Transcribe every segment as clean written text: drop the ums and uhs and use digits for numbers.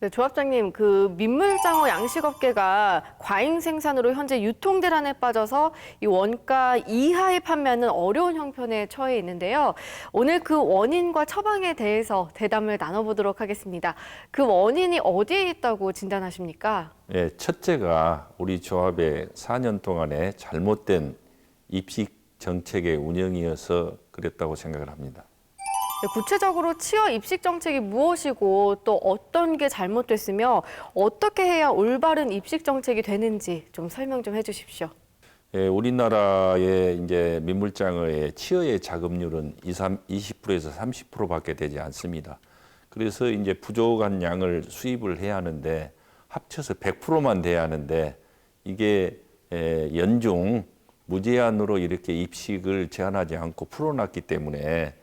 네, 조합장님, 그 민물장어 양식업계가 과잉 생산으로 현재 유통 대란에 빠져서 이 원가 이하의 판매하는 어려운 형편에 처해 있는데요. 오늘 그 원인과 처방에 대해서 대담을 나눠보도록 하겠습니다. 그 원인이 어디에 있다고 진단하십니까? 예, 첫째가 우리 조합의 4년 동안의 잘못된 입식 정책의 운영이어서 그랬다고 생각을 합니다. 네, 구체적으로 취어 입식 정책이 무엇이고 또 어떤 게 잘못됐으며 어떻게 해야 올바른 입식 정책이 되는지 좀 설명 좀 해주십시오. 예, 우리나라의 이제 민물장어의 취어의 자급률은 20%에서 30%밖에 되지 않습니다. 그래서 이제 부족한 양을 수입을 해야 하는데 합쳐서 100%만 돼야 하는데 이게 연중 무제한으로 이렇게 입식을 제한하지 않고 풀어놨기 때문에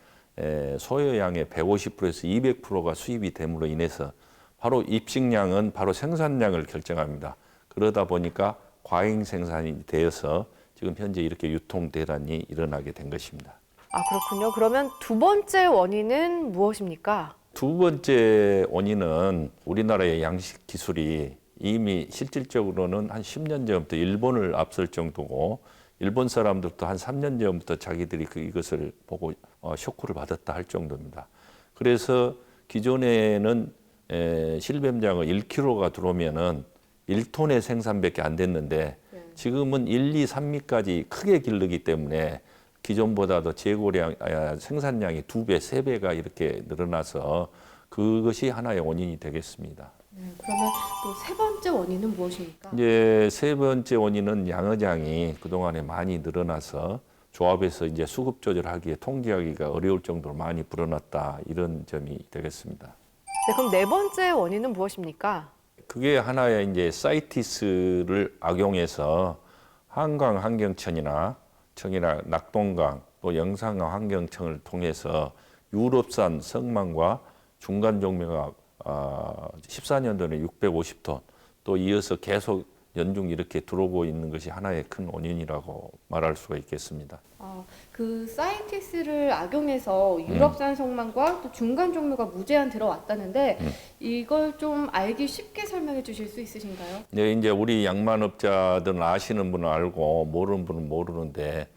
소요량의 150%에서 200%가 수입이 됨으로 인해서 바로 입식량은 바로 생산량을 결정합니다. 그러다 보니까 과잉 생산이 되어서 지금 현재 이렇게 유통 대란이 일어나게 된 것입니다. 아, 그렇군요. 그러면 두 번째 원인은 무엇입니까? 두 번째 원인은 우리나라의 양식 기술이 이미 실질적으로는 한 10년 전부터 일본을 앞설 정도고 일본 사람들도 한 3년 전부터 자기들이 이것을 보고 쇼크를 받았다 할 정도입니다. 그래서 기존에는 실뱀장어 1kg가 들어오면은 1톤의 생산밖에 안 됐는데 지금은 1, 2, 3미까지 크게 기르기 때문에 기존보다도 재고량, 생산량이 2배, 3배가 이렇게 늘어나서 그것이 하나의 원인이 되겠습니다. 그러면 또 세 번째 원인은 무엇입니까? 이제 세 번째 원인은 양어장이 그동안에 많이 늘어나서 조합에서 이제 수급 조절하기에 통제하기가 어려울 정도로 많이 불어났다 이런 점이 되겠습니다. 네, 그럼 네 번째 원인은 무엇입니까? 그게 하나의 이제 사이티스를 악용해서 한강 환경청이나 낙동강 또 영산강 환경청을 통해서 유럽산 성망과 중간 종묘가 14년도에 650톤 또 이어서 계속 연중 이렇게 들어오고 있는 것이 하나의 큰 원인이라고 말할 수가 있겠습니다. 그 사이티스를 악용해서 유럽산 성만과 또 중간 종묘가 무제한 들어왔다는데 이걸 좀 알기 쉽게 설명해 주실 수 있으신가요? 네, 이제 우리 양만업자들은 아시는 분은 알고 모르는 분은 모르는데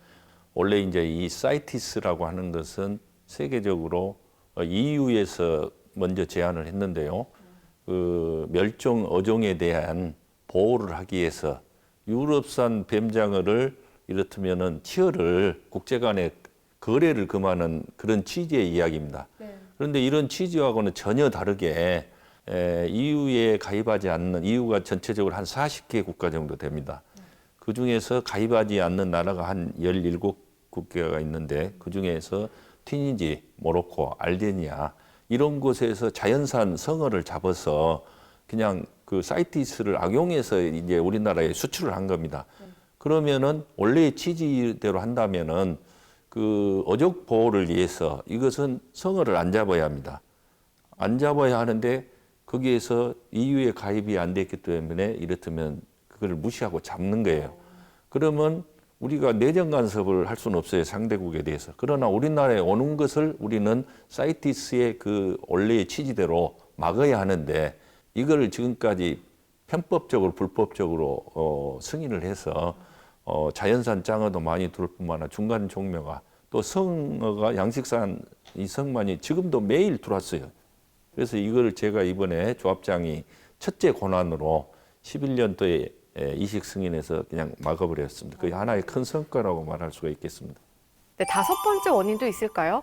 원래 이제 이 사이티스라고 하는 것은 세계적으로 EU에서 먼저 제안을 했는데요. 그 멸종 어종에 대한 보호를 하기 위해서 유럽산 뱀장어를 이렇다면은 취어를 국제 간에 거래를 금하는 그런 취지의 이야기입니다. 그런데 이런 취지하고는 전혀 다르게 EU에 가입하지 않는 EU가 전체적으로 한 40개 국가 정도 됩니다. 그 중에서 가입하지 않는 나라가 한 17국가가 있는데 그 중에서 튀니지, 모로코, 알제니아 이런 곳에서 자연산 성어를 잡아서 그냥 그 사이티스를 악용해서 이제 우리나라에 수출을 한 겁니다. 그러면은 원래의 취지대로 한다면은 그 어족 보호를 위해서 이것은 성어를 안 잡아야 합니다. 안 잡아야 하는데 거기에서 EU에 가입이 안 됐기 때문에 이렇다면 그걸 무시하고 잡는 거예요. 그러면 우리가 내정 간섭을 할 수는 없어요. 상대국에 대해서. 그러나 우리나라에 오는 것을 우리는 사이티스의 그 원래의 취지대로 막아야 하는데 이걸 지금까지 편법적으로 불법적으로 승인을 해서 자연산 장어도 많이 들어올 뿐만 아니라 중간 종묘가 또 성어가 양식산 이 성만이 지금도 매일 들어왔어요. 그래서 이걸 제가 이번에 조합장이 첫째 권한으로 11년도에 이식 승인해서 그냥 막아버렸습니다. 그게 하나의 큰 성과라고 말할 수가 있겠습니다. 네, 다섯 번째 원인도 있을까요?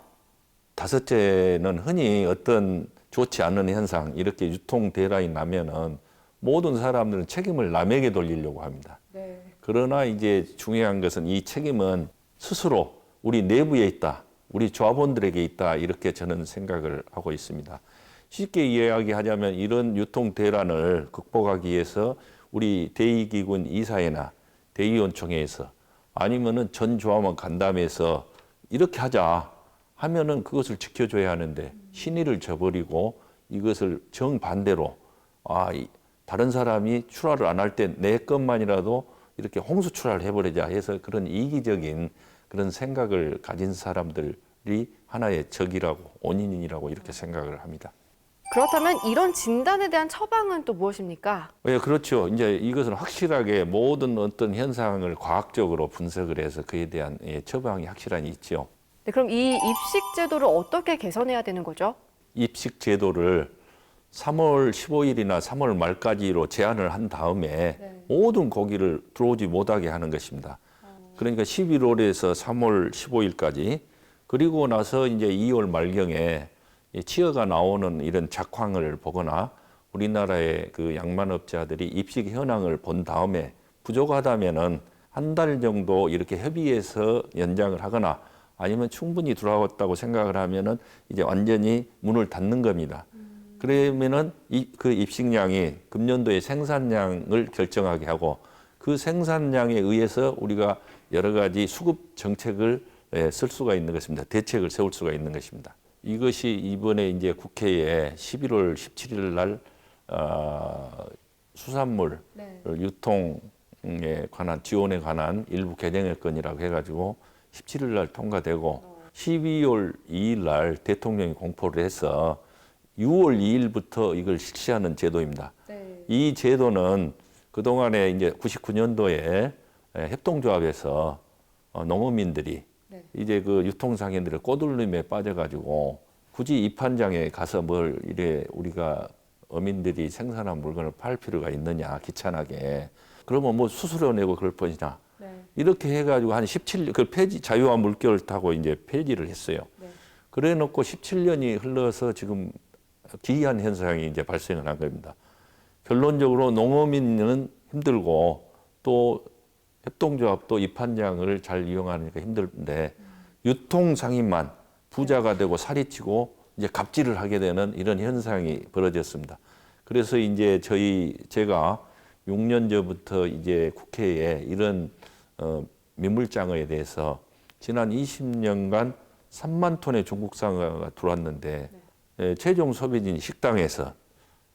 다섯째는 흔히 어떤 좋지 않은 현상, 이렇게 유통 대란이 나면은 모든 사람들은 책임을 남에게 돌리려고 합니다. 그러나 이제 중요한 것은 이 책임은 스스로 우리 내부에 있다, 우리 조합원들에게 있다, 이렇게 저는 생각을 하고 있습니다. 쉽게 이야기하자면 이런 유통 대란을 극복하기 위해서 우리 대의기군 이사회나 대의원총회에서 아니면은 전 조합원 간담회에서 이렇게 하자 하면은 그것을 지켜줘야 하는데 신의를 저버리고 이것을 정반대로 다른 사람이 출하를 안 할 때 내 것만이라도 이렇게 홍수 출하를 해버리자 해서 그런 이기적인 그런 생각을 가진 사람들이 하나의 적이라고 원인이라고 이렇게 생각을 합니다. 그렇다면 이런 진단에 대한 처방은 또 무엇입니까? 예, 그렇죠. 이제 이것은 확실하게 모든 어떤 현상을 과학적으로 분석을 해서 그에 대한 처방이 확실하게 있죠. 네, 그럼 이 입식 제도를 어떻게 개선해야 되는 거죠? 입식 제도를 3월 15일이나 3월 말까지로 제한을 한 다음에 모든 고기를 들어오지 못하게 하는 것입니다. 그러니까 11월에서 3월 15일까지 그리고 나서 이제 2월 말경에 치어가 나오는 이런 작황을 보거나 우리나라의 그 양만업자들이 입식 현황을 본 다음에 부족하다면은 한 달 정도 이렇게 협의해서 연장을 하거나 아니면 충분히 들어왔다고 생각을 하면은 이제 완전히 문을 닫는 겁니다. 그러면은 그 입식량이 금년도의 생산량을 결정하게 하고 그 생산량에 의해서 우리가 여러 가지 수급 정책을 쓸 수가 있는 것입니다. 대책을 세울 수가 있는 것입니다. 이것이 이번에 이제 국회에 11월 17일 날 수산물 유통에 관한 지원에 관한 일부 개정안건이라고 해가지고 17일 날 통과되고 12월 2일 날 대통령이 공포를 해서 6월 2일부터 이걸 실시하는 제도입니다. 이 제도는 그동안에 이제 99년도에 협동조합에서 농어민들이 이제 그 유통상인들의 꼬들림에 빠져가지고 굳이 입한장에 가서 뭘 이래 우리가 어민들이 생산한 물건을 팔 필요가 있느냐 귀찮게 그러면 뭐 수수료 내고 그럴 뻔이냐 이렇게 해가지고 한 17년 그 폐지 자유화 물결을 타고 이제 폐지를 했어요. 그래놓고 17년이 흘러서 지금 기이한 현상이 이제 발생을 한 겁니다. 결론적으로 농어민은 힘들고 또 협동조합도 입한장을 잘 이용하니까 힘든데 유통상인만 부자가 되고 살이 찌고 이제 갑질을 하게 되는 이런 현상이 벌어졌습니다. 그래서 이제 제가 6년 전부터 이제 국회에 이런 민물장어에 대해서 지난 20년간 3만 톤의 중국산어가 들어왔는데 최종 소비진 식당에서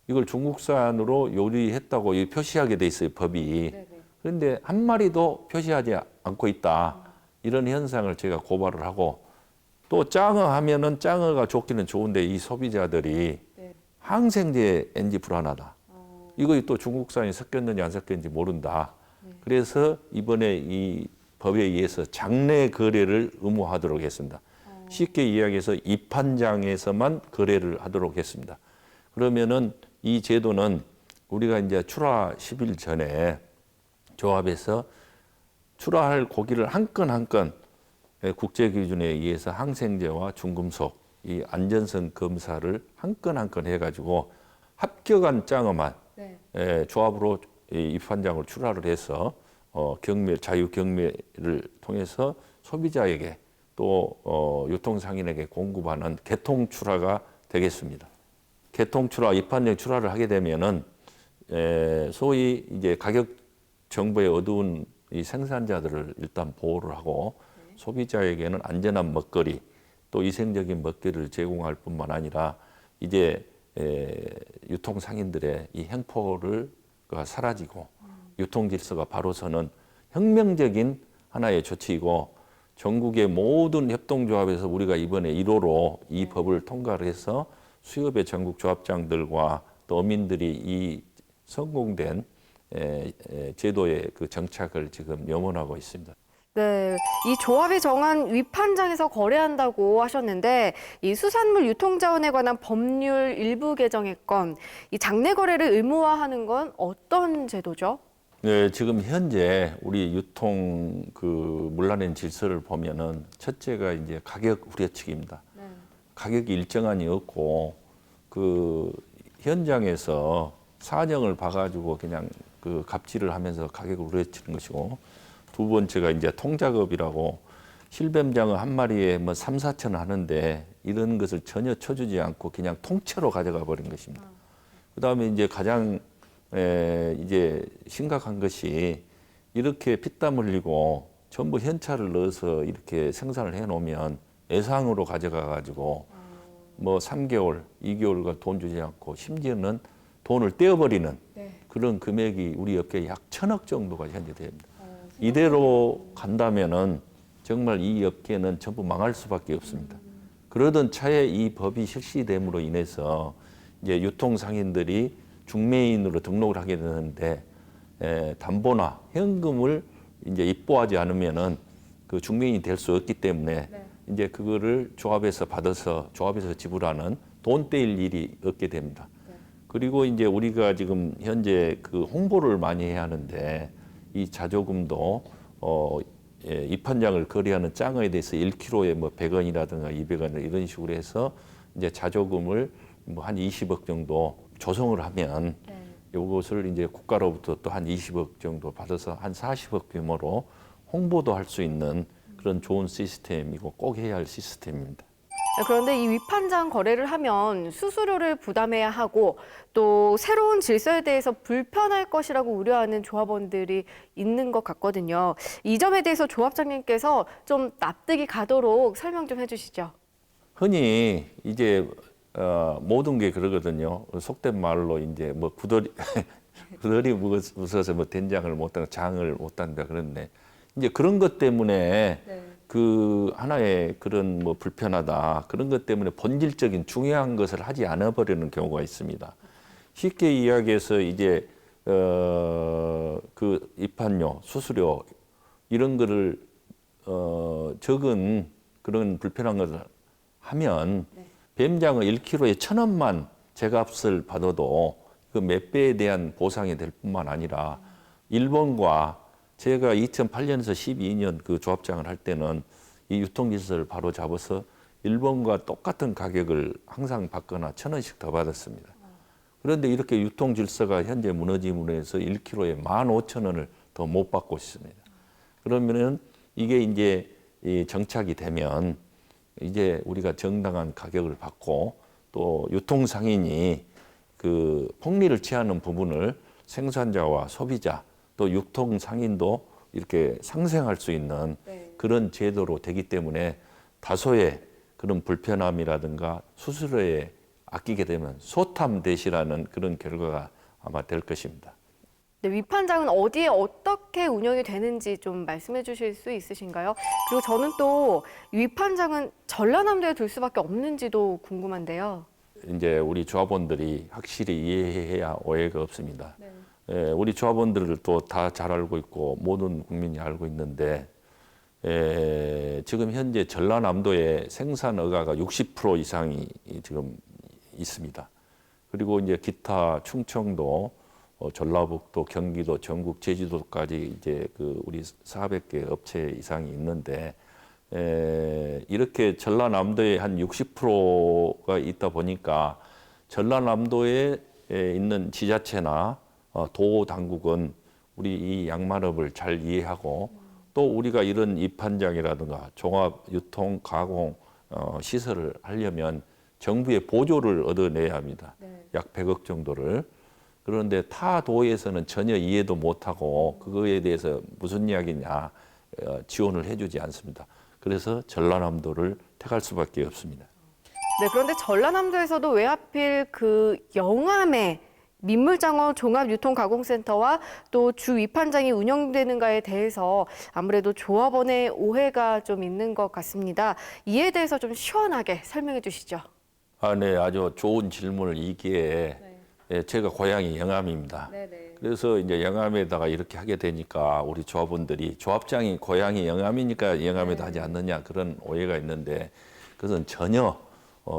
이걸 중국산으로 요리했다고 표시하게 돼 있어요, 법이. 그런데 한 마리도 표시하지 않고 있다. 이런 현상을 제가 고발을 하고 또 짱어 하면은 짱어가 좋기는 좋은데 이 소비자들이 항생제인지 불안하다. 이거 또 중국산이 섞였는지 안 섞였는지 모른다. 그래서 이번에 이 법에 의해서 장내 거래를 의무화하도록 했습니다. 쉽게 이야기해서 입한장에서만 거래를 하도록 했습니다. 그러면은 이 제도는 우리가 이제 출하 10일 전에 조합에서 출하할 고기를 한 건 한 건 국제 기준에 의해서 항생제와 중금속 이 안전성 검사를 한 건 한 건 해가지고 합격한 짱어만 조합으로 입한장을 출하를 해서 자유 경매를 통해서 소비자에게 또 유통상인에게 공급하는 개통 출하가 되겠습니다. 개통 출하, 입한장 출하를 하게 되면은 소위 이제 가격 정보에 어두운 이 생산자들을 일단 보호를 하고 소비자에게는 안전한 먹거리 또 위생적인 먹거리를 제공할 뿐만 아니라 이제 유통 상인들의 이 횡포가 사라지고 유통 질서가 바로 서는 혁명적인 하나의 조치이고 전국의 모든 협동조합에서 우리가 이번에 1호로 이 법을 통과를 해서 수협의 전국 조합장들과 또 어민들이 이 성공된 제도의 그 정착을 지금 염원하고 있습니다. 네, 이 조합이 정한 위판장에서 거래한다고 하셨는데 이 수산물 유통자원에 관한 법률 일부 개정의 건 이 장내 거래를 의무화하는 건 어떤 제도죠? 네, 지금 현재 우리 유통 그 문란의 질서를 보면은 첫째가 이제 가격 우려측입니다. 가격이 일정한이 없고 그 현장에서 사정을 봐가지고 그냥 그 갑질을 하면서 가격을 우려치는 것이고 두 번째가 이제 통작업이라고 실뱀장어 한 마리에 뭐 3, 4천 하는데 이런 것을 전혀 쳐주지 않고 그냥 통째로 가져가 버린 것입니다. 그다음에 이제 가장 이제 심각한 것이 이렇게 피땀 흘리고 전부 현찰을 넣어서 이렇게 생산을 해 놓으면 예상으로 가져가 가지고 뭐 3개월, 2개월간 돈 주지 않고 심지어는 돈을 떼어버리는 그런 금액이 우리 업계에 약 1,000억 정도가 현재 됩니다. 이대로 간다면은 정말 이 업계는 전부 망할 수밖에 없습니다. 그러던 차에 이 법이 실시됨으로 인해서 이제 유통 상인들이 중매인으로 등록을 하게 되는데 담보나 현금을 이제 입보하지 않으면은 그 중매인이 될 수 없기 때문에 이제 그거를 조합에서 받아서 조합에서 지불하는 돈 떼일 일이 없게 됩니다. 그리고 이제 우리가 지금 현재 그 홍보를 많이 해야 하는데 이 자조금도 입판장을 거래하는 짱에 대해서 1kg에 뭐 100원이라든가 200원 이런 식으로 해서 이제 자조금을 뭐 한 20억 정도 조성을 하면 이것을 이제 국가로부터 또 한 20억 정도 받아서 한 40억 규모로 홍보도 할 수 있는 그런 좋은 시스템이고 꼭 해야 할 시스템입니다. 그런데 이 위판장 거래를 하면 수수료를 부담해야 하고 또 새로운 질서에 대해서 불편할 것이라고 우려하는 조합원들이 있는 것 같거든요. 이 점에 대해서 조합장님께서 좀 납득이 가도록 설명 좀 해주시죠. 흔히 이제 모든 게 그러거든요. 속된 말로 이제 뭐 구더리 무서워서 뭐 된장을 못한다, 장을 못한다 그런데 이제 그런 것 때문에 그 하나의 그런 뭐 불편하다 그런 것 때문에 본질적인 중요한 것을 하지 않아 버리는 경우가 있습니다. 쉽게 이야기해서 이제 그 입판료, 수수료 이런 거를 적은 그런 불편한 것을 하면 뱀장어 1kg에 1,000원만 제값을 받아도 그 몇 배에 대한 보상이 될 뿐만 아니라 일본과 제가 2008년에서 12년 그 조합장을 할 때는 이 유통질서를 바로 잡아서 일본과 똑같은 가격을 항상 받거나 1,000원씩 더 받았습니다. 그런데 이렇게 유통질서가 현재 무너짐으로 해서 1kg에 15,000원을 더 못 받고 있습니다. 그러면은 이게 이제 이 정착이 되면 이제 우리가 정당한 가격을 받고 또 유통상인이 그 폭리를 취하는 부분을 생산자와 소비자 또 유통상인도 이렇게 상생할 수 있는 그런 제도로 되기 때문에 다소의 그런 불편함이라든가 수수료에 아끼게 되면 소탐대시라는 그런 결과가 아마 될 것입니다. 네, 위판장은 어디에 어떻게 운영이 되는지 좀 말씀해 주실 수 있으신가요? 그리고 저는 또 위판장은 전라남도에 둘 수밖에 없는지도 궁금한데요. 이제 우리 조합원들이 확실히 이해해야 오해가 없습니다. 우리 조합원들도 다 잘 알고 있고 모든 국민이 알고 있는데 지금 현재 전라남도에 생산 어가가 60% 이상이 지금 있습니다. 그리고 이제 기타 충청도, 전라북도, 경기도, 전국, 제주도까지 이제 그 우리 400개 업체 이상이 있는데 이렇게 전라남도에 한 60%가 있다 보니까 전라남도에 있는 지자체나 도 당국은 우리 이 양말업을 잘 이해하고 또 우리가 이런 입판장이라든가 종합 유통 가공 시설을 하려면 정부의 보조를 얻어내야 합니다. 약 100억 정도를. 그런데 타 도에서는 전혀 이해도 못하고 그거에 대해서 무슨 이야기냐 지원을 해주지 않습니다. 그래서 전라남도를 택할 수밖에 없습니다. 네, 그런데 전라남도에서도 왜 하필 그 영암에 민물장어 종합유통가공센터와 또 주 위판장이 운영되는가에 대해서 아무래도 조합원의 오해가 좀 있는 것 같습니다. 이에 대해서 좀 시원하게 설명해 주시죠. 네, 아주 좋은 질문을 이기에 제가 고향이 영암입니다. 그래서 이제 영암에다가 이렇게 하게 되니까 우리 조합원들이 조합장이 고향이 영암이니까 영암에다 하지 않느냐 그런 오해가 있는데 그것은 전혀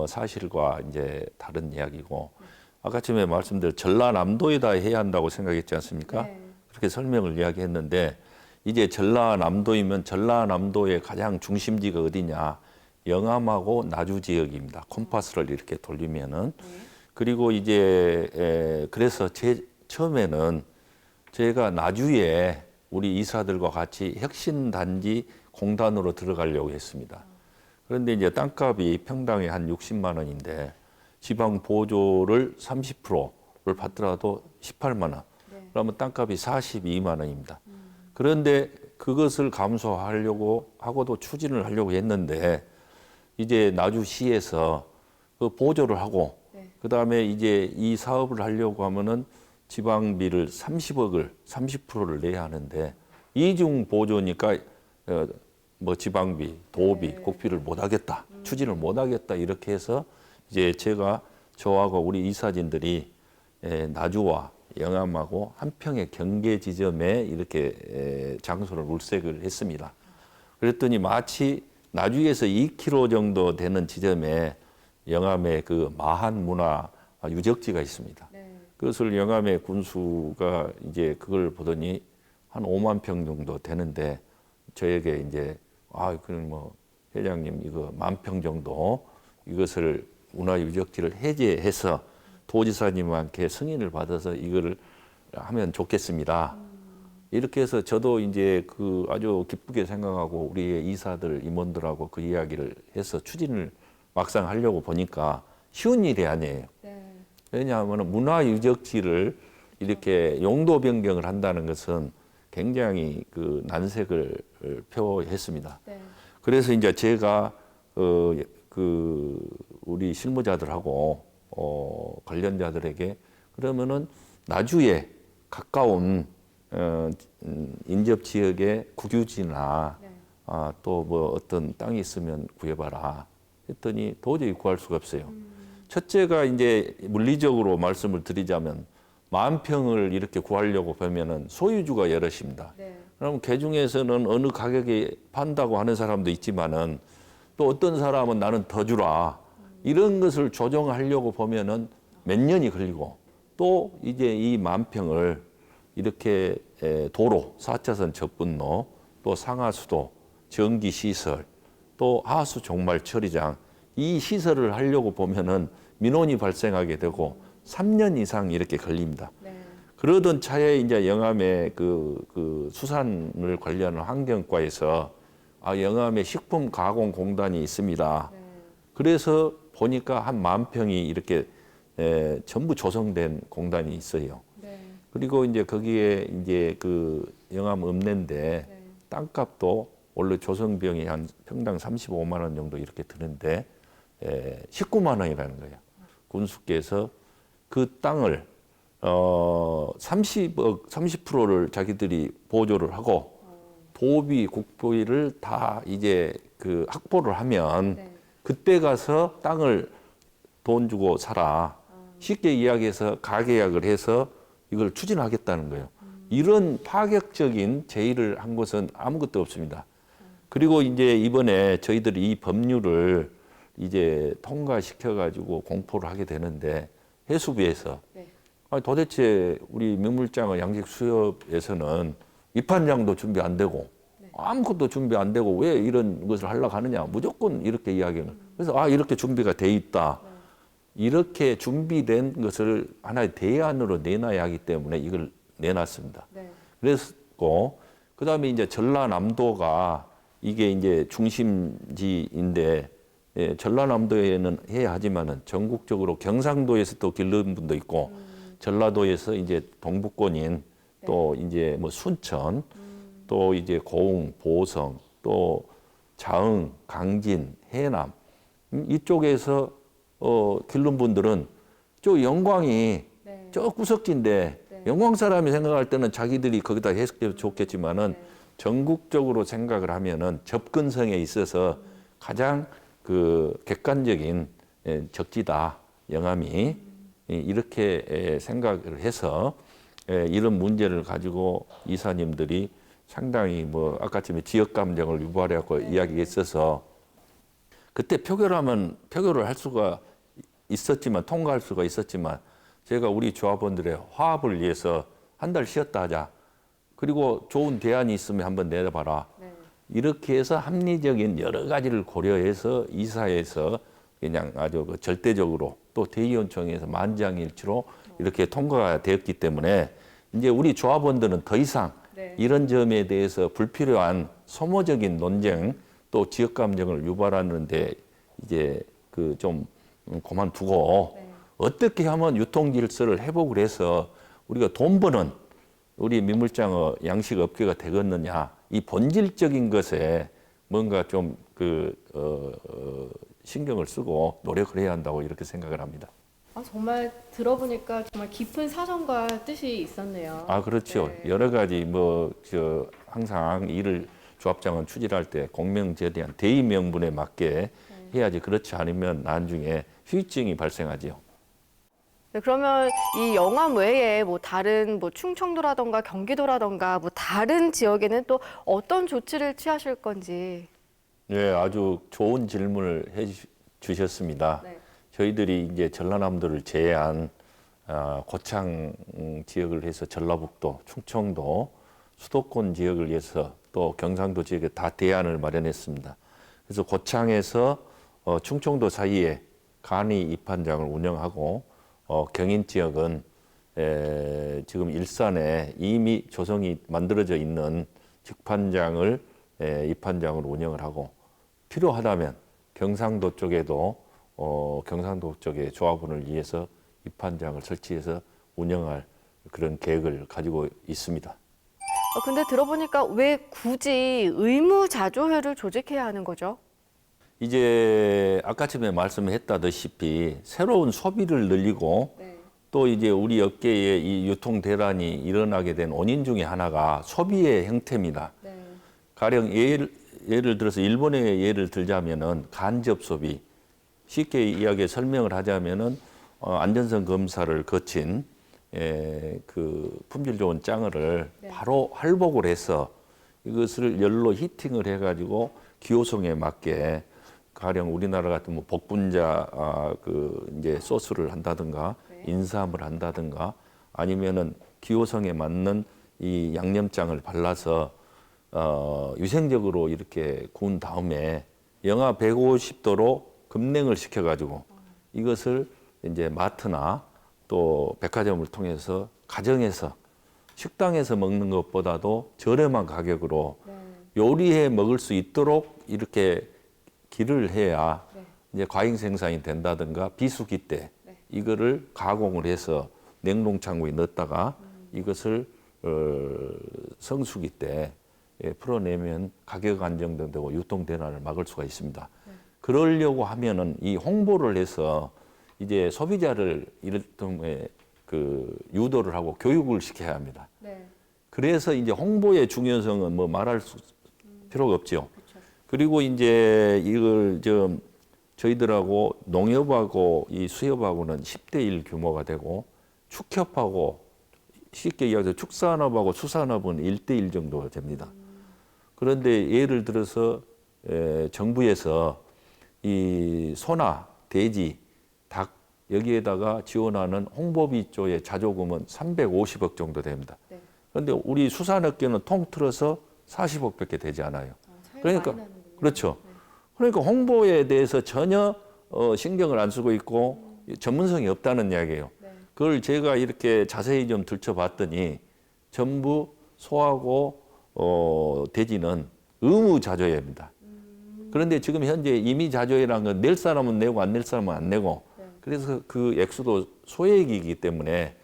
사실과 이제 다른 이야기고 아까 전에 말씀드린 전라남도에다 해야 한다고 생각했지 않습니까? 그렇게 설명을 이야기했는데 이제 전라남도이면 전라남도의 가장 중심지가 어디냐? 영암하고 나주 지역입니다. 콤파스를 이렇게 돌리면은 그리고 이제 그래서 처음에는 제가 나주에 우리 이사들과 같이 혁신단지 공단으로 들어가려고 했습니다. 그런데 이제 땅값이 평당에 한 60만 원인데 지방 보조를 30%를 받더라도 18만 원. 그러면 땅값이 42만 원입니다. 그런데 그것을 감소하려고 하고도 추진을 하려고 했는데 이제 나주시에서 그 보조를 하고 그다음에 이제 이 사업을 하려고 하면은 지방비를 30%를 내야 하는데 이중 보조니까 뭐 지방비, 도비, 국비를 못 하겠다. 추진을 못 하겠다. 이렇게 해서 이제 제가 저하고 우리 이사진들이 나주와 영암하고 한평의 경계 지점에 이렇게 장소를 물색을 했습니다. 그랬더니 마치 나주에서 2km 정도 되는 지점에 영암의 그 마한 문화 유적지가 있습니다. 네. 그것을 영암의 군수가 이제 그걸 보더니 한 5만 평 정도 되는데 저에게 이제 그럼 뭐 회장님 이거 10,000평 정도 이것을 문화유적지를 해제해서 도지사님한테 승인을 받아서 이거를 하면 좋겠습니다. 이렇게 해서 저도 이제 그 아주 기쁘게 생각하고 우리의 이사들 임원들하고 그 이야기를 해서 추진을 막상 하려고 보니까 쉬운 일이 아니에요. 네. 왜냐하면 문화유적지를 이렇게 용도 변경을 한다는 것은 굉장히 그 난색을 표했습니다. 네. 그래서 이제 제가 우리 실무자들하고 관련자들에게 그러면은 나주에 가까운 인접 지역의 국유지나 네. 또 뭐 어떤 땅이 있으면 구해봐라 했더니 도저히 구할 수가 없어요. 첫째가 이제 물리적으로 말씀을 드리자면 10,000평을 이렇게 구하려고 보면은 소유주가 여럿입니다. 네. 그럼 그 중에서는 어느 가격에 판다고 하는 사람도 있지만은 또 어떤 사람은 나는 더 주라 이런 것을 조정하려고 보면은 몇 년이 걸리고 또 이제 이 10,000평을 이렇게 도로, 4차선 접근로, 또 상하수도, 전기시설, 또 하수 종말 처리장 이 시설을 하려고 보면은 민원이 발생하게 되고 3년 이상 이렇게 걸립니다. 네. 그러던 차에 이제 영암의 그 수산을 관리하는 환경과에서 영암에 식품 가공 공단이 있습니다. 네. 그래서 보니까 한 10,000평이 이렇게 전부 조성된 공단이 있어요. 네. 그리고 이제 거기에 이제 그 영암 읍내인데 네. 땅값도 원래 조성비용이 한 평당 35만 원 정도 이렇게 드는데 19만 원이라는 거예요. 군수께서 그 땅을 30%를 자기들이 보조를 하고 도비, 국보비를 다 이제 그 확보를 하면 네. 그때 가서 땅을 돈 주고 사라. 쉽게 이야기해서 가계약을 해서 이걸 추진하겠다는 거예요. 이런 파격적인 제의를 한 것은 아무것도 없습니다. 그리고 이제 이번에 저희들이 이 법률을 이제 통과시켜가지고 공포를 하게 되는데 해수부에서 네. 도대체 우리 민물장어 양식 수협에서는 입판장도 준비 안 되고 아무것도 준비 안 되고 왜 이런 것을 하려고 하느냐 무조건 이렇게 이야기는 그래서 이렇게 준비가 돼 있다 이렇게 준비된 것을 하나의 대안으로 내놔야 하기 때문에 이걸 내놨습니다. 네. 그랬고 그다음에 이제 전라남도가 이게 이제 중심지인데 전라남도에는 해야 하지만은 전국적으로 경상도에서 또 기르는 분도 있고 전라도에서 이제 동부권인 또 이제 뭐 순천 또 이제 고흥, 보성 또 자흥, 강진, 해남 이쪽에서 기른 분들은 저 영광이 네. 저 구석지인데 네. 영광 사람이 생각할 때는 자기들이 거기다 해석해도 좋겠지만은 네. 전국적으로 생각을 하면은 접근성에 있어서 가장 그 객관적인 적지다 영암이 이렇게 생각을 해서 이런 문제를 가지고 이사님들이 상당히 뭐 아까쯤에 지역 감정을 유발하고 이야기했어서 그때 표결을 할 수가 있었지만 통과할 수가 있었지만 제가 우리 조합원들의 화합을 위해서 한 달 쉬었다 하자. 그리고 좋은 대안이 있으면 한번 내려봐라. 네. 이렇게 해서 합리적인 여러 가지를 고려해서 이사에서 그냥 아주 절대적으로 또 대의원총회에서 만장일치로 이렇게 통과가 되었기 때문에 이제 우리 조합원들은 더 이상 네. 이런 점에 대해서 불필요한 소모적인 논쟁 또 지역 감정을 유발하는데 이제 그 좀 그만두고 네. 어떻게 하면 유통 질서를 회복을 해서 우리가 돈 버는 우리 민물장어 양식 업계가 되겠느냐 이 본질적인 것에 뭔가 좀 신경을 쓰고 노력을 해야 한다고 이렇게 생각을 합니다. 정말 들어보니까 정말 깊은 사정과 뜻이 있었네요. 그렇죠. 네. 여러 가지 항상 일을 조합장은 추진할 때 공명제에 대한 대의 명분에 맞게 해야지 그렇지 않으면 나중에 후유증이 발생하죠. 네, 그러면 이 영암 외에 뭐 다른 뭐 충청도라던가 경기도라던가 뭐 다른 지역에는 또 어떤 조치를 취하실 건지. 네, 아주 좋은 질문을 주셨습니다. 네. 저희들이 이제 전라남도를 제외한 고창 지역을 해서 전라북도, 충청도, 수도권 지역을 위해서 또 경상도 지역에 다 대안을 마련했습니다. 그래서 고창에서 충청도 사이에 간이 입판장을 운영하고 경인 지역은 지금 일산에 이미 조성이 만들어져 있는 직판장을 입판장으로 운영을 하고 필요하다면 경상도 쪽에도 경상도 쪽의 조합원을 위해서 입판장을 설치해서 운영할 그런 계획을 가지고 있습니다. 근데 들어보니까 왜 굳이 의무자조회를 조직해야 하는 거죠? 이제 아까 전에 말씀했다시피 새로운 소비를 늘리고 또 이제 우리 업계에 이 유통 대란이 일어나게 된 원인 중에 하나가 소비의 형태입니다. 가령 예를 들어서 일본의 예를 들자면은 간접 소비, 쉽게 이야기해 설명을 하자면은 안전성 검사를 거친 그 품질 좋은 짱어를 바로 할복을 해서 이것을 열로 히팅을 해가지고 기호성에 맞게 가령 우리나라 같은 뭐 복분자 그 이제 소스를 한다든가 인삼을 한다든가 아니면은 기호성에 맞는 이 양념장을 발라서 위생적으로 이렇게 구운 다음에 영하 150도로 급냉을 시켜가지고 이것을 이제 마트나 또 백화점을 통해서 가정에서 식당에서 먹는 것보다도 저렴한 가격으로 요리해 먹을 수 있도록 이렇게 길을 해야 이제 과잉 생산이 된다든가 비수기 때 이거를 가공을 해서 냉동창고에 넣었다가 이것을 성수기 때 풀어내면 가격 안정되고 유통 대란을 막을 수가 있습니다. 그러려고 하면은 이 홍보를 해서 이제 소비자를 이를테면 그 유도를 하고 교육을 시켜야 합니다. 그래서 이제 홍보의 중요성은 뭐 말할 필요가 없죠. 그리고 이제 이걸 저희들하고 농협하고 이 수협하고는 10대 1 규모가 되고 축협하고 쉽게 이야기해서 축산업하고 수산업은 1대 1 정도 됩니다. 그런데 예를 들어서 정부에서 이 소나 돼지, 닭 여기에다가 지원하는 홍보비 쪽의 자조금은 350억 정도 됩니다. 그런데 우리 수산업계는 통틀어서 40억밖에 되지 않아요. 그러니까 그렇죠. 그러니까 홍보에 대해서 전혀 신경을 안 쓰고 있고 전문성이 없다는 이야기예요. 그걸 제가 이렇게 자세히 좀 들춰봤더니 전부 소하고 돼지는 의무자조회입니다. 그런데 지금 현재 임의자조회라는 건 낼 사람은 내고 안 낼 사람은 안 내고 그래서 그 액수도 소액이기 때문에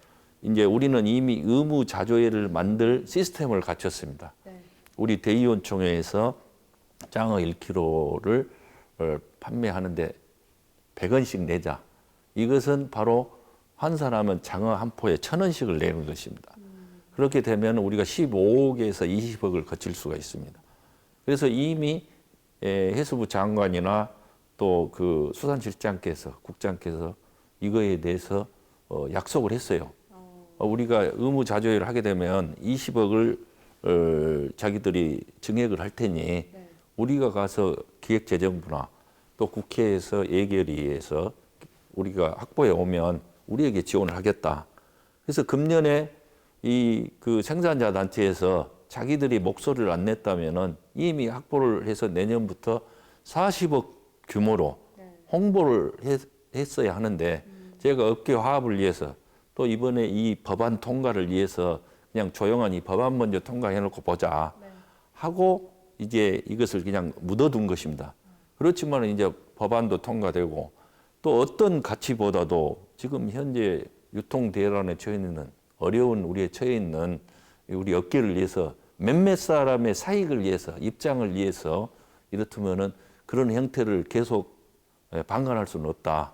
이제 우리는 이미 의무자조회를 만들 시스템을 갖췄습니다. 우리 대의원총회에서 장어 1kg를 판매하는데 100원씩 내자. 이것은 바로 환산하면 장어 한 포에 1,000원씩을 내는 것입니다. 그렇게 되면 우리가 15억에서 20억을 거칠 수가 있습니다. 그래서 이미 해수부 장관이나 또 그 수산실장께서 국장께서 이거에 대해서 약속을 했어요. 우리가 의무자조회를 하게 되면 20억을 자기들이 증액을 할 테니 우리가 가서 기획재정부나 또 국회에서 예결위에서 우리가 확보해 오면 우리에게 지원을 하겠다. 그래서 금년에 이 그 생산자 단체에서 자기들이 목소리를 안 냈다면은 이미 확보를 해서 내년부터 40억 규모로 홍보를 했어야 하는데 제가 업계 화합을 위해서 또 이번에 이 법안 통과를 위해서 그냥 조용한 이 법안 먼저 통과해놓고 보자 하고 이제 이것을 그냥 묻어둔 것입니다. 그렇지만 이제 법안도 통과되고 또 어떤 가치보다도 지금 현재 유통 대란에 처해 있는 어려운 우리에 처해 있는 우리 업계를 위해서 몇몇 사람의 사익을 위해서 입장을 위해서 이렇다면은 그런 형태를 계속 방관할 수는 없다.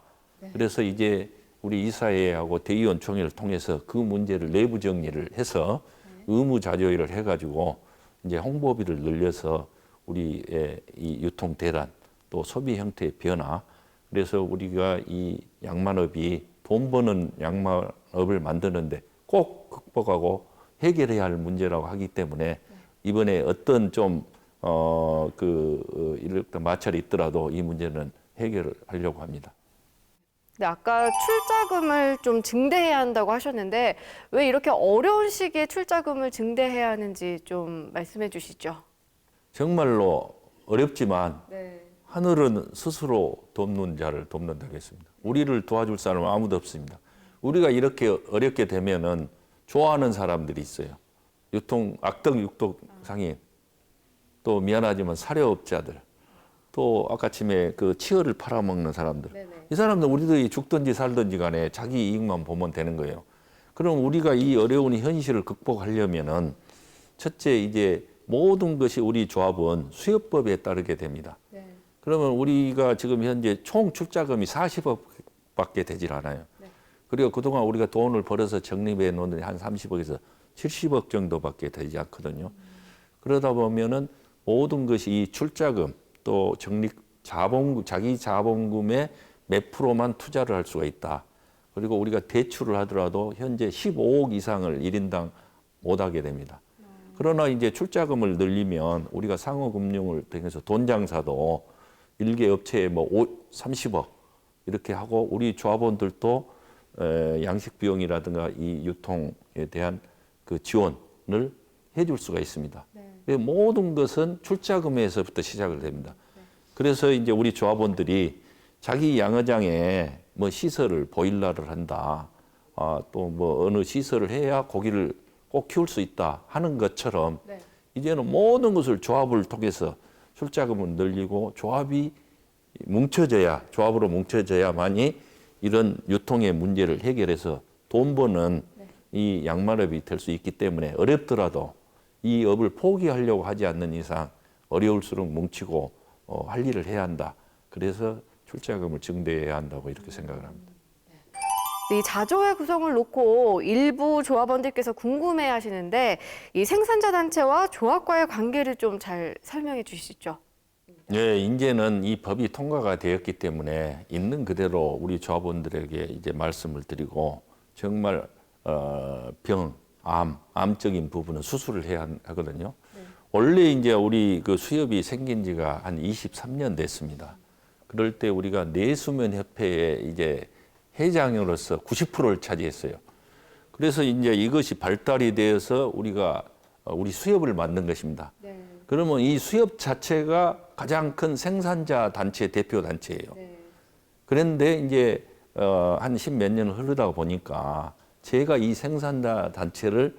그래서 이제 우리 이사회하고 대의원총회를 통해서 그 문제를 내부 정리를 해서 의무자조회를 해가지고 이제 홍보비를 늘려서 우리의 이 유통 대란 또 소비 형태의 변화 그래서 우리가 이 양만업이 돈 버는 양말업을 만드는데 꼭 극복하고 해결해야 할 문제라고 하기 때문에 이번에 어떤 좀 이런 마찰이 있더라도 이 문제는 해결하려고 합니다. 네, 아까 출자금을 좀 증대해야 한다고 하셨는데 왜 이렇게 어려운 시기에 출자금을 증대해야 하는지 좀 말씀해 주시죠. 정말로 어렵지만 네. 하늘은 스스로 돕는 자를 돕는다고 했습니다. 우리를 도와줄 사람은 아무도 없습니다. 우리가 이렇게 어렵게 되면은 좋아하는 사람들이 있어요. 악덕 육독 상인, 또 미안하지만 사료업자들, 또 아까침에 그 치어를 팔아먹는 사람들. 네네. 이 사람들 우리들이 죽든지 살든지 간에 자기 이익만 보면 되는 거예요. 그럼 우리가 이 어려운 현실을 극복하려면은 첫째 이제 모든 것이 우리 조합은 수협법에 따르게 됩니다. 네. 그러면 우리가 지금 현재 총 출자금이 40억밖에 되질 않아요. 네. 그리고 그동안 우리가 돈을 벌어서 적립해 놓는 한 30억에서 70억 정도밖에 되지 않거든요. 그러다 보면은 모든 것이 이 출자금 또 자기 자본금의 몇 프로만 투자를 할 수가 있다. 그리고 우리가 대출을 하더라도 현재 15억 이상을 1인당 못 하게 됩니다. 그러나 이제 출자금을 늘리면 우리가 상호금융을 통해서 돈 장사도 일개 업체에 뭐 30억 이렇게 하고 우리 조합원들도 양식 비용이라든가 이 유통에 대한 그 지원을 해줄 수가 있습니다. 네. 모든 것은 출자금에서부터 시작을 됩니다. 네. 그래서 이제 우리 조합원들이 자기 양어장에 뭐 시설을 보일러를 한다, 또 뭐 어느 시설을 해야 고기를 꼭 키울 수 있다 하는 것처럼 네. 이제는 모든 것을 조합을 통해서 출자금을 늘리고 조합으로 뭉쳐져야만이 이런 유통의 문제를 해결해서 돈 버는 네. 이 양말업이 될 수 있기 때문에 어렵더라도 이 업을 포기하려고 하지 않는 이상 어려울수록 뭉치고 할 일을 해야 한다. 그래서 출자금을 증대해야 한다고 이렇게 생각을 합니다. 이 자조회 구성을 놓고 일부 조합원들께서 궁금해하시는데 이 생산자 단체와 조합과의 관계를 좀 잘 설명해 주시죠. 네, 이제는 이 법이 통과가 되었기 때문에 있는 그대로 우리 조합원들에게 이제 말씀을 드리고 정말 암적인 부분은 수술을 해야 하거든요. 네. 원래 이제 우리 그 수협이 생긴 지가 한 23년 됐습니다. 그럴 때 우리가 내수면협회에 이제 회장으로서 90%를 차지했어요. 그래서 이제 이것이 발달이 되어서 우리 수협을 만든 것입니다. 네. 그러면 이 수협 자체가 가장 큰 생산자 단체 대표 단체예요. 네. 그런데 이제 한 10몇 년을 흐르다 보니까 제가 이 생산자 단체를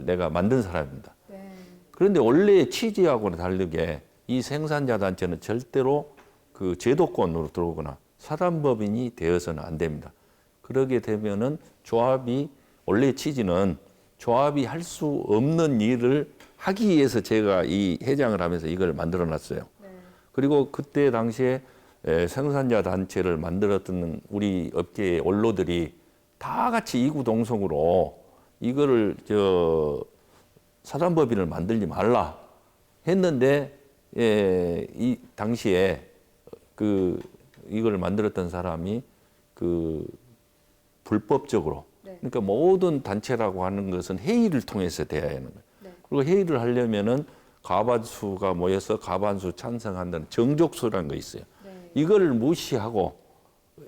내가 만든 사람입니다. 네. 그런데 원래의 취지하고는 다르게 이 생산자 단체는 절대로 그 제도권으로 들어오거나 사단법인이 되어서는 안 됩니다. 그러게 되면은 조합이 원래 취지는 조합이 할 수 없는 일을 하기 위해서 제가 이 회장을 하면서 이걸 만들어 놨어요. 네. 그리고 그때 당시에 생산자 단체를 만들었던 우리 업계의 원로들이 다 같이 이구동성으로 이거를 사단법인을 만들지 말라 했는데 이 당시에 이걸 만들었던 사람이 불법적으로 네. 그러니까 모든 단체라고 하는 것은 회의를 통해서 돼야 하는 거예요. 네. 그리고 회의를 하려면은 과반수가 모여서 과반수 찬성한다는 정족수라는 거 있어요. 네. 이걸 무시하고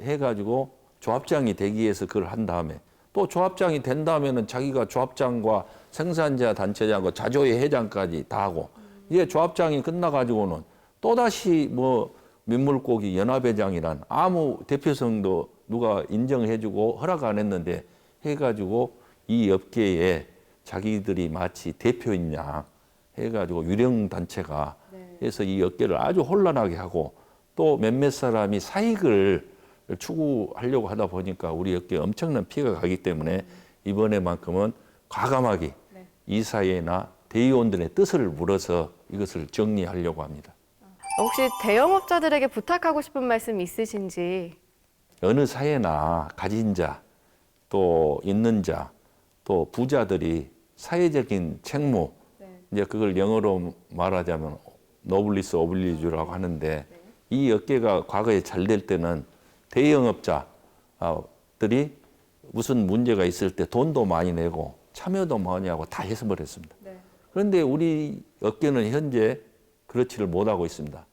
해가지고 조합장이 되기 위해서 그걸 한 다음에 또 조합장이 된 다음에는 자기가 조합장과 생산자 단체장과 자조회 회장까지 다 하고 이게 조합장이 끝나가지고는 또다시 뭐 민물고기 연합회장이란 아무 대표성도 누가 인정을 해주고 허락 안 했는데 해가지고 이 업계에 자기들이 마치 대표이냐 해가지고 유령 단체가 해서 이 업계를 아주 혼란하게 하고 또 몇몇 사람이 사익을 추구하려고 하다 보니까 우리 업계에 엄청난 피해가 가기 때문에 이번에만큼은 과감하게 이사회나 대의원들의 뜻을 물어서 이것을 정리하려고 합니다. 혹시 대형업자들에게 부탁하고 싶은 말씀 있으신지? 어느 사회나 가진 자, 또 있는 자, 또 부자들이 사회적인 책무, 이제 그걸 영어로 말하자면 노블리스 오블리주라고 하는데 이 업계가 과거에 잘 될 때는 대형업자들이 조합들이 무슨 문제가 있을 때 돈도 많이 내고 참여도 많이 하고 다 해서 버렸습니다. 네. 그런데 우리 업계는 현재 그렇지를 못하고 있습니다.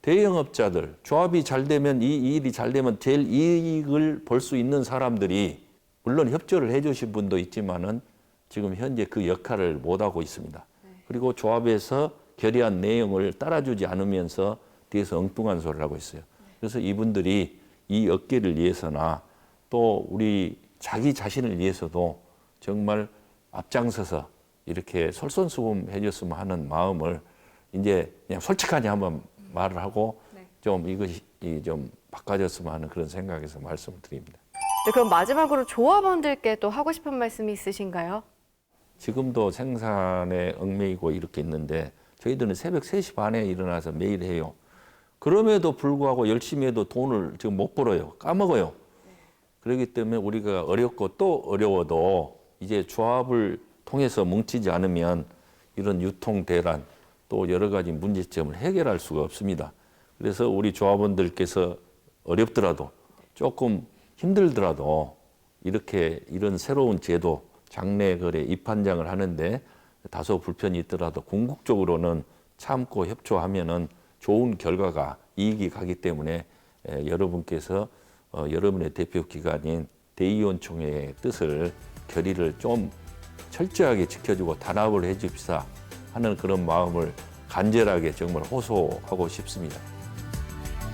대형업자들, 조합이 잘 되면 이 일이 잘 되면 제일 이익을 볼 수 있는 사람들이 물론 협조를 해주신 분도 있지만은 지금 현재 그 역할을 못하고 있습니다. 그리고 조합에서 결의한 내용을 따라주지 않으면서 뒤에서 엉뚱한 소리를 하고 있어요. 그래서 이분들이 이 업계를 위해서나 또 우리 자기 자신을 위해서도 정말 앞장서서 이렇게 솔선수범해 줬으면 하는 마음을 이제 그냥 솔직하게 한번 말을 하고 좀 이것이 좀 바꿔졌으면 하는 그런 생각에서 말씀을 드립니다. 네, 그럼 마지막으로 조합원들께 또 하고 싶은 말씀이 있으신가요? 지금도 생산에 얽매이고 이렇게 있는데 저희들은 새벽 3시 반에 일어나서 매일 해요. 그럼에도 불구하고 열심히 해도 돈을 지금 못 벌어요. 까먹어요. 그렇기 때문에 우리가 어렵고 또 어려워도 이제 조합을 통해서 뭉치지 않으면 이런 유통 대란 또 여러 가지 문제점을 해결할 수가 없습니다. 그래서 우리 조합원들께서 어렵더라도 조금 힘들더라도 이렇게 이런 새로운 제도 장내 거래 입한장을 하는데 다소 불편이 있더라도 궁극적으로는 참고 협조하면은 좋은 결과가 이익이 가기 때문에 여러분께서 여러분의 대표 기관인 대의원총회의 뜻을 결의를 좀 철저하게 지켜주고 단합을 해줍시다 하는 그런 마음을 간절하게 정말 호소하고 싶습니다.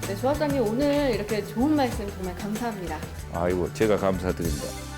네, 조합장님 오늘 이렇게 좋은 말씀 정말 감사합니다. 아이고 제가 감사드립니다.